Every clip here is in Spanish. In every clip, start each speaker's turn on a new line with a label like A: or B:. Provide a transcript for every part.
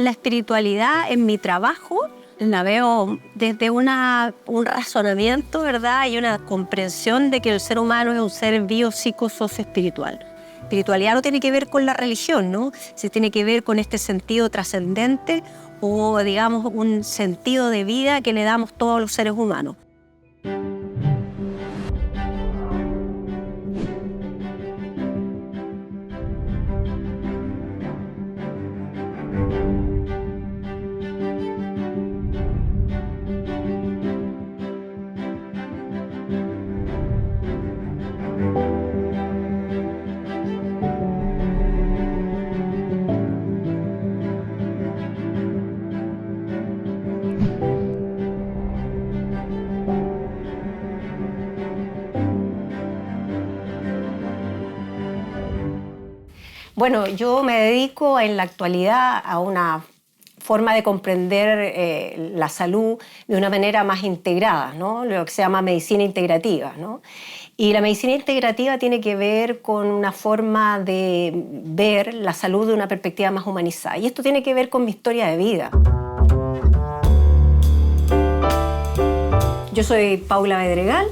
A: La espiritualidad en mi trabajo la veo desde un razonamiento, ¿verdad? Y una comprensión de que el ser humano es un ser biopsico-socio-espiritual. Espiritualidad no tiene que ver con la religión, ¿no? Se tiene que ver con este sentido trascendente o, digamos, un sentido de vida que le damos todos los seres humanos. Bueno, yo me dedico en la actualidad a una forma de comprender la salud de una manera más integrada, ¿no? Lo que se llama medicina integrativa, ¿no? Y la medicina integrativa tiene que ver con una forma de ver la salud de una perspectiva más humanizada. Y esto tiene que ver con mi historia de vida. Yo soy Paula Bedregal.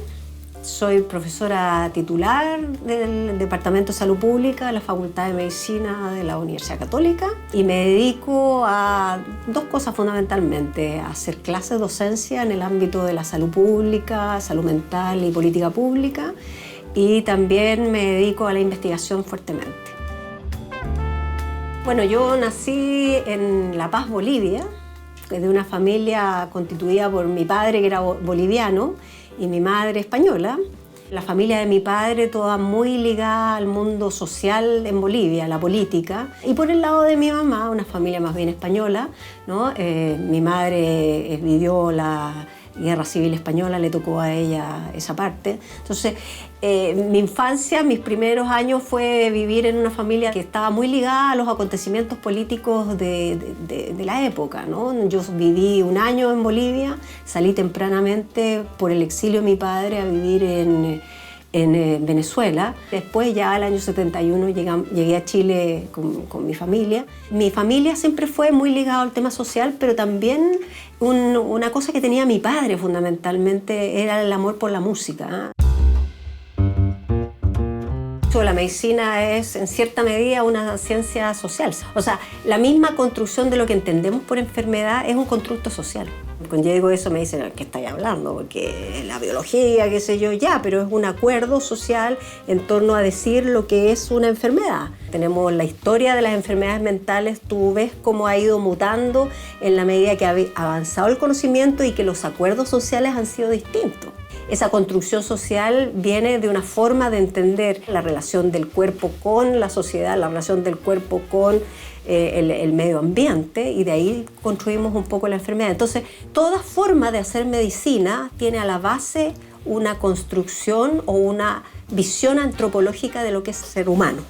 A: Soy profesora titular del Departamento de Salud Pública de la Facultad de Medicina de la Universidad Católica y me dedico a dos cosas fundamentalmente, a hacer clases de docencia en el ámbito de la salud pública, salud mental y política pública, y también me dedico a la investigación fuertemente. Bueno, yo nací en La Paz, Bolivia, de una familia constituida por mi padre, que era boliviano, y mi madre española. La familia de mi padre toda muy ligada al mundo social en Bolivia, a la política. Y por el lado de mi mamá, una familia más bien española, ¿no? Mi madre vivió la Guerra Civil Española, le tocó a ella esa parte. Entonces, mi infancia, mis primeros años fue vivir en una familia que estaba muy ligada a los acontecimientos políticos de la época, ¿no? Yo viví un año en Bolivia, salí tempranamente por el exilio de mi padre a vivir en Venezuela. Después, ya al año 71, llegué a Chile con mi familia. Mi familia siempre fue muy ligada al tema social, pero también una cosa que tenía mi padre fundamentalmente era el amor por la música. La medicina es, en cierta medida, una ciencia social. O sea, la misma construcción de lo que entendemos por enfermedad es un constructo social. Cuando yo digo eso me dicen, ¿qué estáis hablando? Porque la biología, qué sé yo, ya, pero es un acuerdo social en torno a decir lo que es una enfermedad. Tenemos la historia de las enfermedades mentales, tú ves cómo ha ido mutando en la medida que ha avanzado el conocimiento y que los acuerdos sociales han sido distintos. Esa construcción social viene de una forma de entender la relación del cuerpo con la sociedad, la relación del cuerpo con el medio ambiente, y de ahí construimos un poco la enfermedad. Entonces, toda forma de hacer medicina tiene a la base una construcción o una visión antropológica de lo que es ser humano.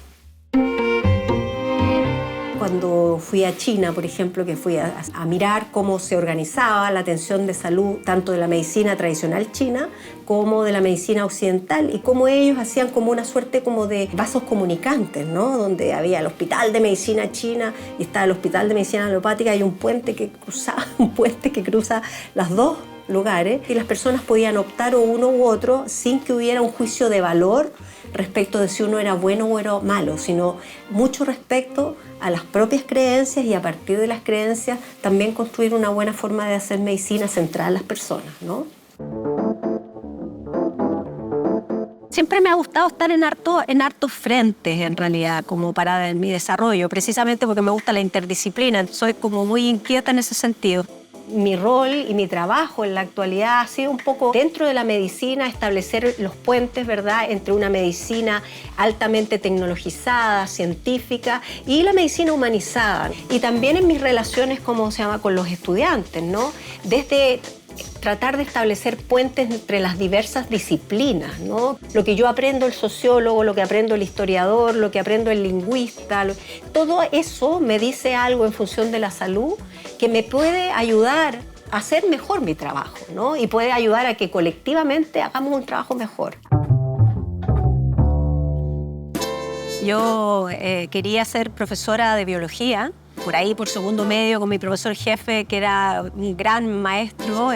A: Cuando fui a China, por ejemplo, que fui a mirar cómo se organizaba la atención de salud, tanto de la medicina tradicional china como de la medicina occidental, y cómo ellos hacían como una suerte como de vasos comunicantes, ¿no? Donde había el hospital de medicina china y estaba el hospital de medicina alopática, y un puente que cruza los dos lugares, y las personas podían optar o uno u otro sin que hubiera un juicio de valor respecto de si uno era bueno o era malo, sino mucho respecto a las propias creencias, y a partir de las creencias también construir una buena forma de hacer medicina centrada en las personas, ¿no? Siempre me ha gustado estar en hartos frentes, en realidad, como para mi desarrollo, precisamente porque me gusta la interdisciplina. Soy como muy inquieta en ese sentido. Mi rol y mi trabajo en la actualidad ha sido un poco dentro de la medicina, establecer los puentes, ¿verdad?, entre una medicina altamente tecnologizada, científica, y la medicina humanizada. Y también en mis relaciones, ¿cómo se llama?, con los estudiantes, ¿no? Desde tratar de establecer puentes entre las diversas disciplinas, ¿no? Lo que yo aprendo el sociólogo, lo que aprendo el historiador, lo que aprendo el lingüista, todo eso me dice algo en función de la salud que me puede ayudar a hacer mejor mi trabajo, ¿no? Y puede ayudar a que colectivamente hagamos un trabajo mejor. Yo quería ser profesora de biología, por ahí, por segundo medio, con mi profesor jefe, que era un gran maestro.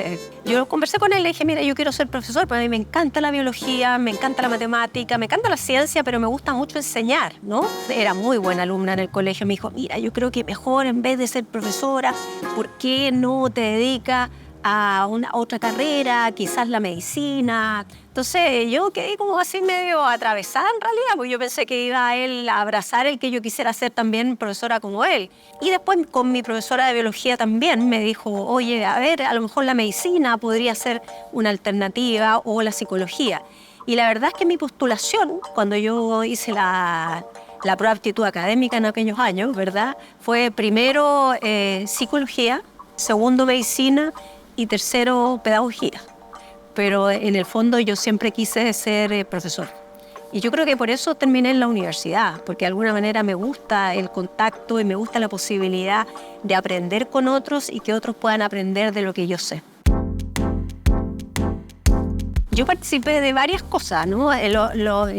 A: Yo conversé con él y le dije, mira, yo quiero ser profesor, porque a mí me encanta la biología, me encanta la matemática, me encanta la ciencia, pero me gusta mucho enseñar, ¿no? Era muy buena alumna en el colegio. Me dijo, mira, yo creo que mejor en vez de ser profesora, ¿por qué no te dedicas a otra carrera, quizás la medicina? Entonces yo quedé como así medio atravesada en realidad, porque yo pensé que iba a él a abrazar el que yo quisiera ser también profesora como él. Y después con mi profesora de biología también me dijo, oye, a ver, a lo mejor la medicina podría ser una alternativa o la psicología. Y la verdad es que mi postulación, cuando yo hice la prueba de aptitud académica en aquellos años, ¿verdad? Fue primero psicología, segundo medicina y tercero pedagogía. Pero en el fondo yo siempre quise ser profesor. Y yo creo que por eso terminé en la universidad, porque de alguna manera me gusta el contacto y me gusta la posibilidad de aprender con otros y que otros puedan aprender de lo que yo sé. Yo participé de varias cosas, ¿no? En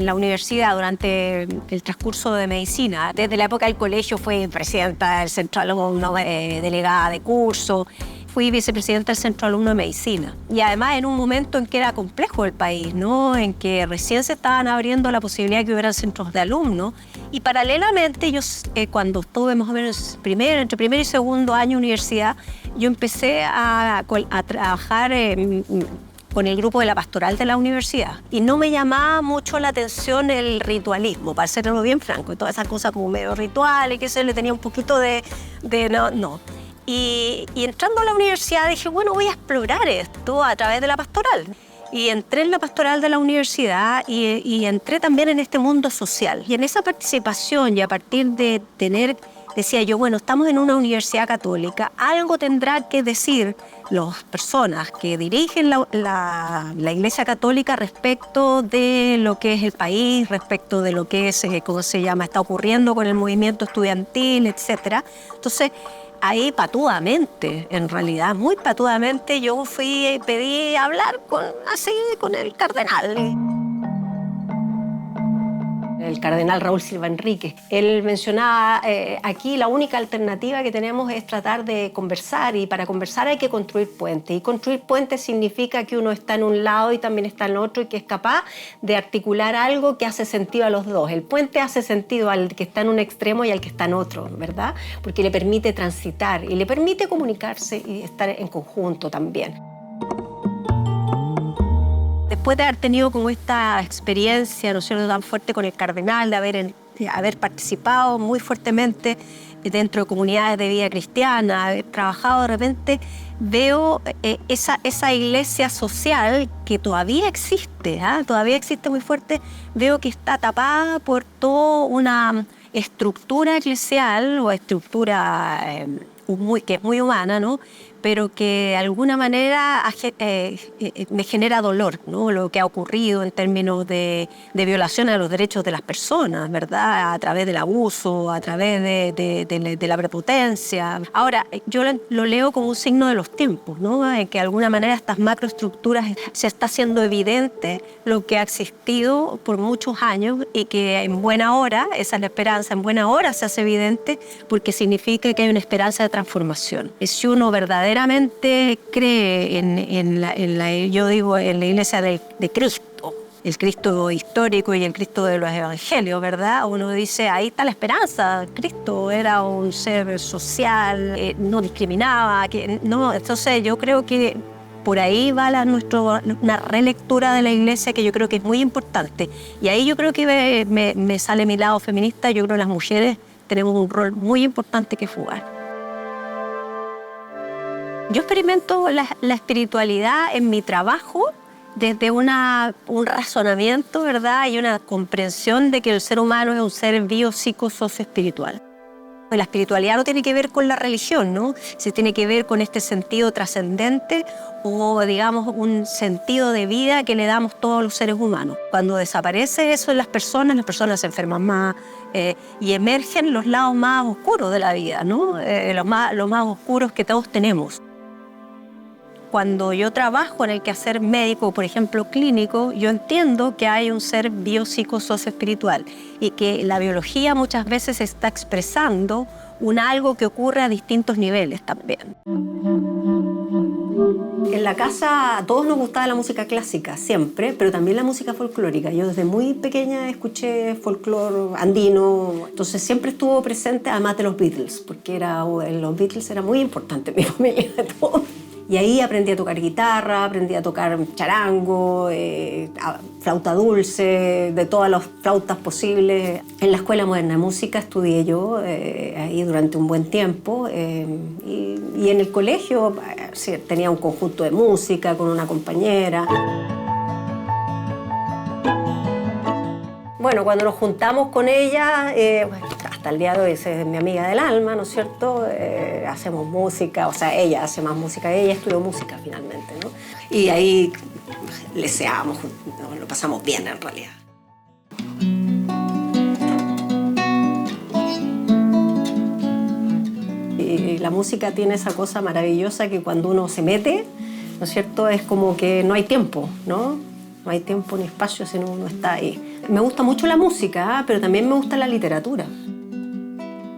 A: la universidad durante el transcurso de medicina. Desde la época del colegio fui presidenta del centro de alumnos, delegada de curso. Fui vicepresidenta del Centro de Alumnos de Medicina. Y además en un momento en que era complejo el país, ¿no? En que recién se estaban abriendo la posibilidad de que hubieran centros de alumnos. Y paralelamente, yo cuando estuve más o menos entre primer y segundo año de universidad, yo empecé a trabajar con el grupo de la pastoral de la universidad. Y no me llamaba mucho la atención el ritualismo, para serlo bien franco. Y todas esas cosas como medio rituales, que se le tenía un poquito de no. Y entrando a la universidad dije, bueno, voy a explorar esto a través de la pastoral. Y entré en la pastoral de la universidad y entré también en este mundo social. Y en esa participación y a partir de decía yo, bueno, estamos en una universidad católica, algo tendrá que decir las personas que dirigen la Iglesia Católica respecto de lo que es el país, respecto de lo que es, ¿cómo se llama?, está ocurriendo con el movimiento estudiantil, etcétera. Entonces, ahí patudamente, en realidad, muy patudamente, yo pedí hablar con el cardenal. El cardenal Raúl Silva Enríquez. Él mencionaba, aquí la única alternativa que tenemos es tratar de conversar, y para conversar hay que construir puentes. Y construir puentes significa que uno está en un lado y también está en el otro, y que es capaz de articular algo que hace sentido a los dos. El puente hace sentido al que está en un extremo y al que está en otro, ¿verdad? Porque le permite transitar y le permite comunicarse y estar en conjunto también. Después de haber tenido como esta experiencia, ¿no es cierto?, tan fuerte con el cardenal, de haber participado muy fuertemente dentro de comunidades de vida cristiana, haber trabajado, de repente veo esa iglesia social que todavía existe, todavía existe muy fuerte, veo que está tapada por toda una estructura eclesial o estructura que es muy humana, ¿no?, pero que de alguna manera me genera dolor, ¿no?, lo que ha ocurrido en términos de violación a los derechos de las personas, ¿verdad?, a través del abuso, a través de la prepotencia. Ahora, yo lo leo como un signo de los tiempos, ¿no?, en que de alguna manera estas macroestructuras se está haciendo evidente lo que ha existido por muchos años, y que en buena hora, esa es la esperanza, en buena hora se hace evidente, porque significa que hay una esperanza de transformación. Si uno verdaderamente cree en la iglesia de Cristo, el Cristo histórico y el Cristo de los evangelios, ¿verdad? Uno dice, ahí está la esperanza. Cristo era un ser social, no discriminaba, entonces yo creo que por ahí va una relectura de la iglesia que yo creo que es muy importante. Y ahí yo creo que me sale mi lado feminista. Yo creo que las mujeres tenemos un rol muy importante que jugar. Yo experimento la espiritualidad en mi trabajo desde un razonamiento, ¿verdad?, y una comprensión de que el ser humano es un ser biopsico-socio-espiritual. La espiritualidad no tiene que ver con la religión, ¿no? Se tiene que ver con este sentido trascendente o, digamos, un sentido de vida que le damos todos los seres humanos. Cuando desaparece eso en las personas se enferman más y emergen los lados más oscuros de la vida, ¿no? Los más oscuros que todos tenemos. Cuando yo trabajo en el quehacer médico, por ejemplo, clínico, yo entiendo que hay un ser biopsico-socio-espiritual y que la biología muchas veces está expresando
B: un algo que ocurre a distintos niveles también.
A: En la casa a todos nos gustaba la música clásica, siempre, pero también la música folclórica. Yo desde muy pequeña escuché folclore andino, entonces siempre estuvo presente, además de los Beatles, porque los Beatles era muy importante en mi familia, de todo. Y ahí aprendí a tocar guitarra, aprendí a tocar charango, flauta dulce, de todas las flautas posibles. En la Escuela Moderna de Música estudié yo ahí durante un buen tiempo. Y en el colegio sí, tenía un conjunto de música con una compañera. Bueno, cuando nos juntamos con ella, hasta el día de hoy es mi amiga del alma, ¿no es cierto? Hacemos música, o sea, ella hace más música, ella estudió música finalmente, ¿no? Y ahí leseábamos, lo pasamos bien en realidad. Y la música tiene esa cosa maravillosa que cuando uno se mete, ¿no es cierto? Es como que no hay tiempo, ¿no? No hay tiempo ni espacio si uno está ahí. Me gusta mucho la música, pero también me gusta la literatura.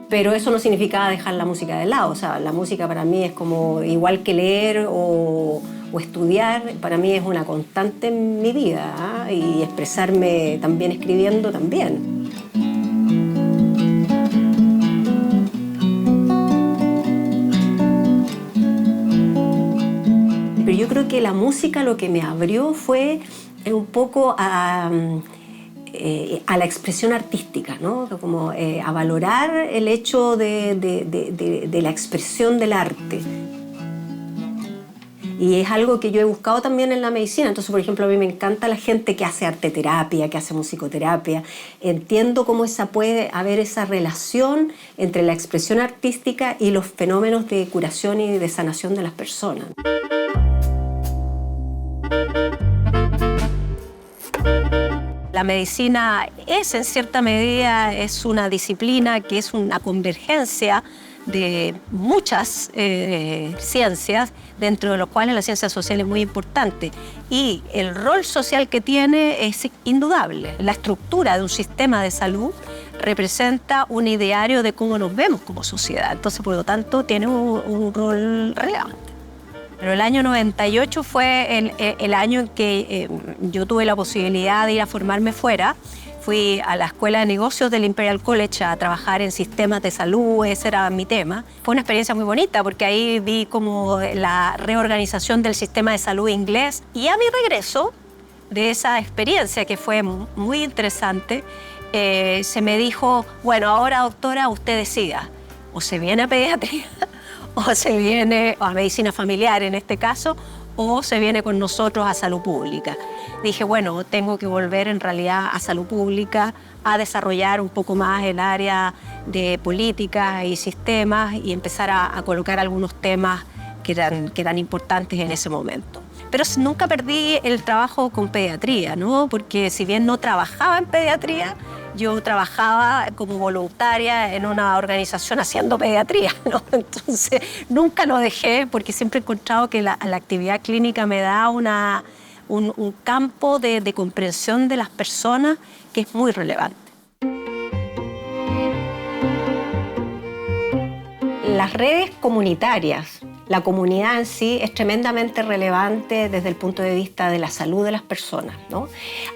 A: Pero eso no significa dejar la música de lado. O sea, la música para mí es como igual que leer o estudiar. Para mí es una constante en mi vida, ¿eh? Y expresarme también escribiendo también. Pero yo creo que la música lo que me abrió fue un poco a la expresión artística, ¿no? Como a valorar el hecho de la expresión del arte. Y es algo que yo he buscado también en la medicina. Entonces, por ejemplo, a mí me encanta la gente que hace arteterapia, que hace musicoterapia. Entiendo cómo puede haber esa relación entre la expresión artística y los fenómenos de curación y de sanación de las personas.
B: La medicina es, en cierta medida, es una disciplina que es una convergencia de muchas ciencias, dentro de los cuales la ciencia social es muy importante. Y el rol social que tiene es indudable. La estructura de un sistema de salud representa un ideario de cómo nos vemos como sociedad. Entonces, por lo tanto, tiene un rol relevante. Pero el año 98 fue el año en que yo tuve la posibilidad de ir a formarme fuera. Fui a la Escuela de Negocios del Imperial College a trabajar en sistemas de salud, ese era mi tema. Fue una experiencia muy bonita porque ahí vi como la reorganización del sistema de salud inglés. Y a mi regreso de esa experiencia, que fue muy interesante, se me dijo, bueno, ahora doctora, usted decida, o se viene a pediatría, o se viene a medicina familiar en este caso, o se viene con nosotros a salud pública. Dije, bueno, tengo que volver en realidad a salud pública, a desarrollar un poco más el área de política y sistemas y empezar a colocar algunos temas que eran importantes en ese momento. Pero nunca perdí el trabajo con pediatría, ¿no? Porque si bien no trabajaba en pediatría, yo trabajaba como voluntaria en una organización haciendo pediatría, ¿no? Entonces, nunca lo dejé porque siempre he encontrado que la actividad clínica me da un campo de comprensión de las personas que es muy relevante.
A: Las redes comunitarias, la comunidad en sí es tremendamente relevante desde el punto de vista de la salud de las personas, ¿no?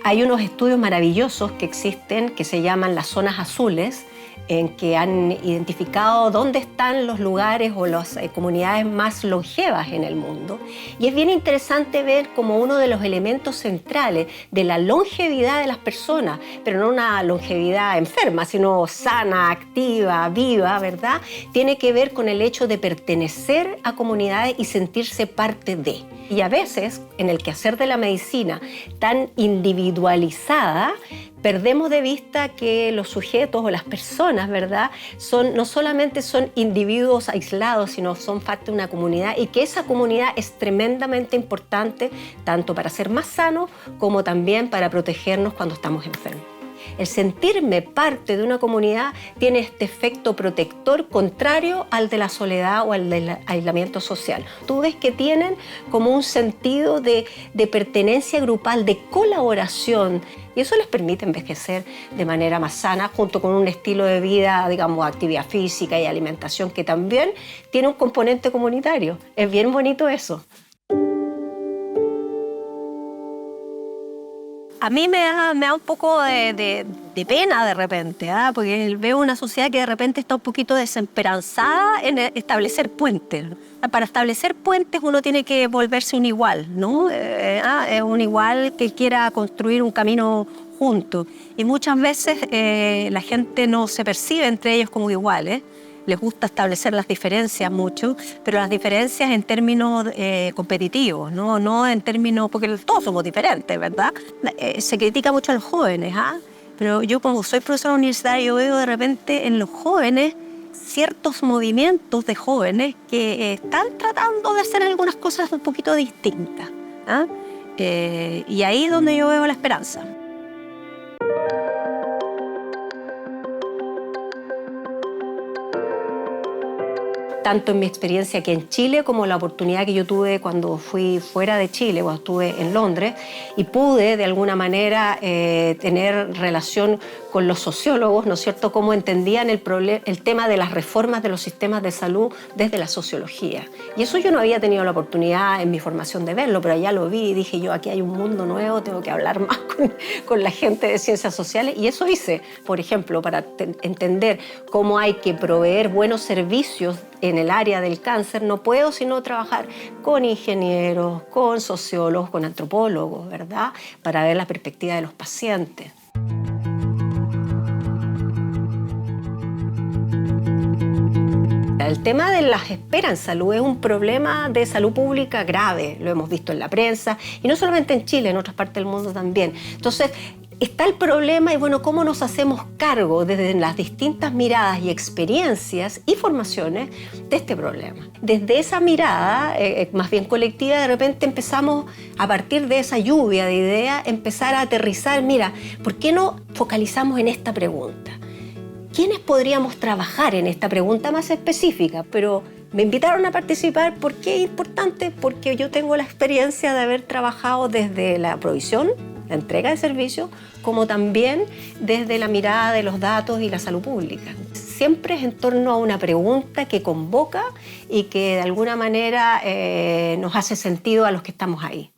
A: Hay unos estudios maravillosos que existen que se llaman las zonas azules, en que han identificado dónde están los lugares o las comunidades más longevas en el mundo. Y es bien interesante ver como uno de los elementos centrales de la longevidad de las personas, pero no una longevidad enferma, sino sana, activa, viva, ¿verdad? Tiene que ver con el hecho de pertenecer a comunidades y sentirse parte de. Y a veces, en el quehacer de la medicina tan individualizada, perdemos de vista que los sujetos o las personas, ¿verdad?, no solamente son individuos aislados, sino son parte de una comunidad y que esa comunidad es tremendamente importante tanto para ser más sanos como también para protegernos cuando estamos enfermos. El sentirme parte de una comunidad tiene este efecto protector contrario al de la soledad o al del aislamiento social. Tú ves que tienen como un sentido de pertenencia grupal, de colaboración, y eso les permite envejecer de manera más sana, junto con un estilo de vida, digamos, actividad física y alimentación que también tiene un componente comunitario. Es bien bonito eso.
B: A mí me da un poco de pena de repente, ¿eh? Porque veo una sociedad que de repente está un poquito desesperanzada en establecer puentes. Para establecer puentes uno tiene que volverse un igual, ¿no? Un igual que quiera construir un camino juntos. Y muchas veces la gente no se percibe entre ellos como iguales. Les gusta establecer las diferencias mucho, pero las diferencias en términos competitivos, no en términos, porque todos somos diferentes, ¿verdad? Se critica mucho a los jóvenes, pero yo como soy profesora universitaria, yo veo de repente en los jóvenes ciertos movimientos de jóvenes que están tratando de hacer algunas cosas un poquito distintas. Y ahí es donde yo veo la esperanza.
A: Tanto en mi experiencia aquí en Chile como la oportunidad que yo tuve cuando fui fuera de Chile, cuando estuve en Londres, y pude de alguna manera tener relación con los sociólogos, ¿no es cierto?, cómo entendían el tema de las reformas de los sistemas de salud desde la sociología. Y eso yo no había tenido la oportunidad en mi formación de verlo, pero allá lo vi y dije yo, aquí hay un mundo nuevo, tengo que hablar más con la gente de ciencias sociales, y eso hice, por ejemplo, para entender cómo hay que proveer buenos servicios en el área del cáncer. No puedo sino trabajar con ingenieros, con sociólogos, con antropólogos, ¿verdad?, para ver la perspectiva de los pacientes. El tema de las esperas en salud es un problema de salud pública grave, lo hemos visto en la prensa, y no solamente en Chile, en otras partes del mundo también. Entonces, está el problema y bueno, ¿cómo nos hacemos cargo desde las distintas miradas y experiencias y formaciones de este problema? Desde esa mirada, más bien colectiva, de repente empezamos, a partir de esa lluvia de ideas, empezar a aterrizar, mira, ¿por qué no focalizamos en esta pregunta? ¿Quiénes podríamos trabajar en esta pregunta más específica? Pero me invitaron a participar. ¿Por qué es importante? Porque yo tengo la experiencia de haber trabajado desde la provisión, la entrega de servicios, como también desde la mirada de los datos y la salud pública. Siempre es en torno a una pregunta que convoca y que de alguna manera nos hace sentido a los que estamos ahí.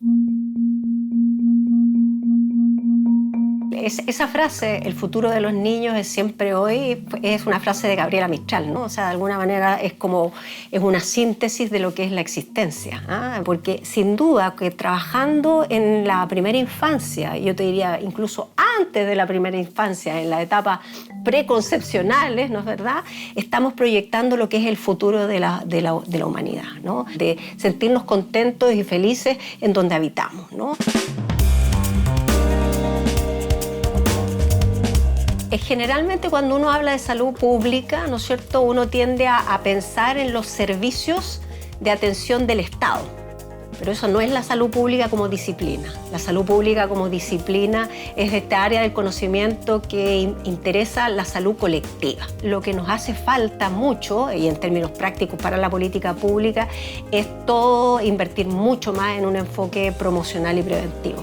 A: Esa frase, el futuro de los niños es siempre hoy, es una frase de Gabriela Mistral, ¿no? O sea, de alguna manera es una síntesis de lo que es la existencia, ¿ah? Porque sin duda que trabajando en la primera infancia, yo te diría incluso antes de la primera infancia, en la etapa preconcepcionales, ¿no es verdad?, estamos proyectando lo que es el futuro de la humanidad, ¿no? De sentirnos contentos y felices en donde habitamos, ¿no? Generalmente cuando uno habla de salud pública, ¿no es cierto?, uno tiende a pensar en los servicios de atención del Estado. Pero eso no es la salud pública como disciplina. La salud pública como disciplina es esta área del conocimiento que interesa la salud colectiva. Lo que nos hace falta mucho, y en términos prácticos para la política pública, es todo invertir mucho más en un enfoque promocional y preventivo.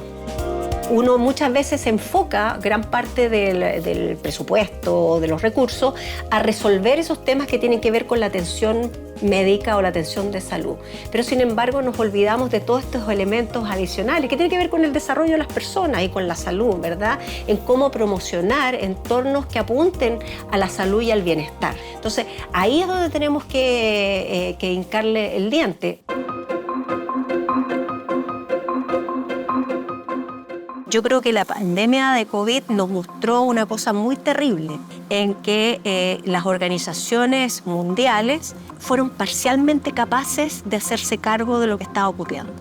A: Uno muchas veces enfoca gran parte del presupuesto o de los recursos a resolver esos temas que tienen que ver con la atención médica o la atención de salud. Pero sin embargo nos olvidamos de todos estos elementos adicionales que tienen que ver con el desarrollo de las personas y con la salud, ¿verdad? En cómo promocionar entornos que apunten a la salud y al bienestar. Entonces ahí es donde tenemos que hincarle el diente.
B: Yo creo que la pandemia de COVID nos mostró una cosa muy terrible, en que las organizaciones mundiales fueron parcialmente capaces de hacerse cargo de lo que estaba ocurriendo.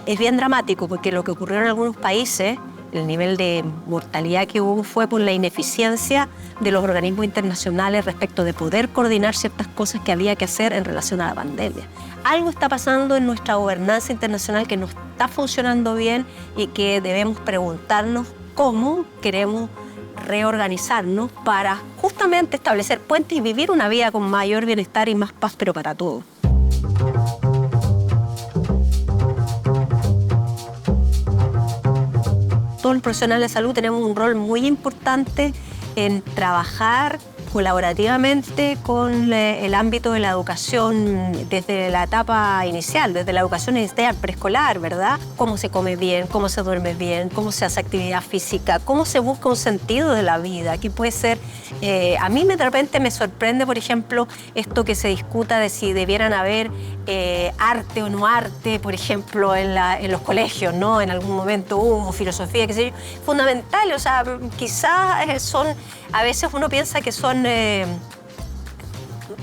B: Es bien dramático porque lo que ocurrió en algunos países, el nivel de mortalidad que hubo fue por la ineficiencia de los organismos internacionales respecto de poder coordinar ciertas cosas que había que hacer en relación a la pandemia. Algo está pasando en nuestra gobernanza internacional que no está funcionando bien y que debemos preguntarnos cómo queremos reorganizarnos para justamente establecer puentes y vivir una vida con mayor bienestar y más paz, pero para todos. Todos los profesionales de salud tenemos un rol muy importante en trabajar colaborativamente con el ámbito de la educación desde la etapa inicial, desde la educación inicial preescolar, ¿verdad? Cómo se come bien, cómo se duerme bien, cómo se hace actividad física, cómo se busca un sentido de la vida, que puede ser... a mí de repente me sorprende, por ejemplo, esto que se discuta de si debieran haber arte o no arte, por ejemplo, en los colegios, ¿no? En algún momento hubo filosofía, qué sé yo, fundamental, o sea, quizás son... A veces uno piensa que son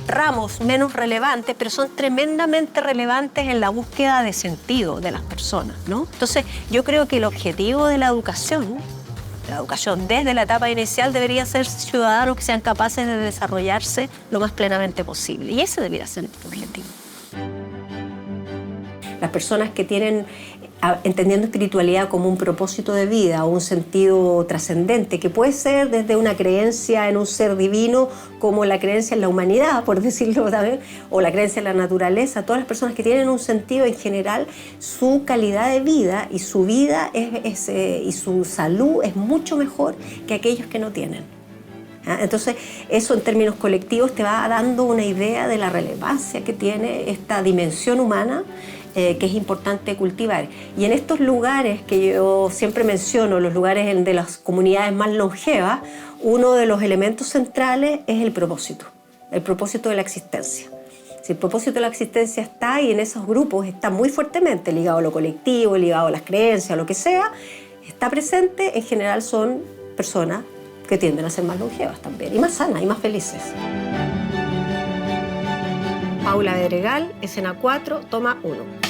B: ramos menos relevantes, pero son tremendamente relevantes en la búsqueda de sentido de las personas, ¿no? Entonces, yo creo que el objetivo de la educación desde la etapa inicial debería ser ciudadanos que sean capaces de desarrollarse lo más plenamente posible. Y ese debería ser el objetivo.
A: Las personas que tienen, entendiendo espiritualidad como un propósito de vida o un sentido trascendente, que puede ser desde una creencia en un ser divino, como la creencia en la humanidad, por decirlo también, o la creencia en la naturaleza, todas las personas que tienen un sentido en general, su calidad de vida y su vida y su salud es mucho mejor que aquellos que no tienen. Entonces, eso en términos colectivos te va dando una idea de la relevancia que tiene esta dimensión humana que es importante cultivar. Y en estos lugares que yo siempre menciono, los lugares de las comunidades más longevas, uno de los elementos centrales es el propósito de la existencia. Si el propósito de la existencia está ahí en esos grupos, está muy fuertemente ligado a lo colectivo, ligado a las creencias, a lo que sea, está presente, en general son personas que tienden a ser más longevas también, y más sanas y más felices. Paula Bedregal, escena 4, toma 1.